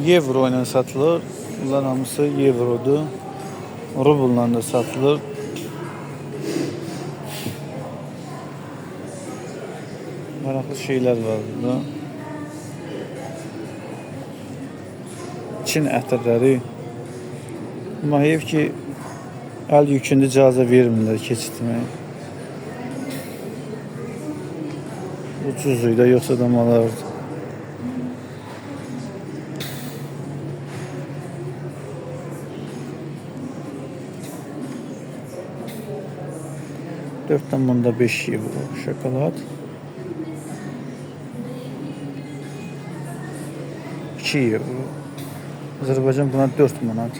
Euro ilə satılır. Bunlar hamısı eurodur. Rubulla da satılır. Maraqlı şeylər var burada. Çin ətirləri. Amma heyf ki, əl yükündə icazə vermirlər keçirtməyə. Ucuzluqda yoxsa da malardı. Dörtdən bunda 5 euro şokolad. 2 euro. Azərbaycan buna 4 manat.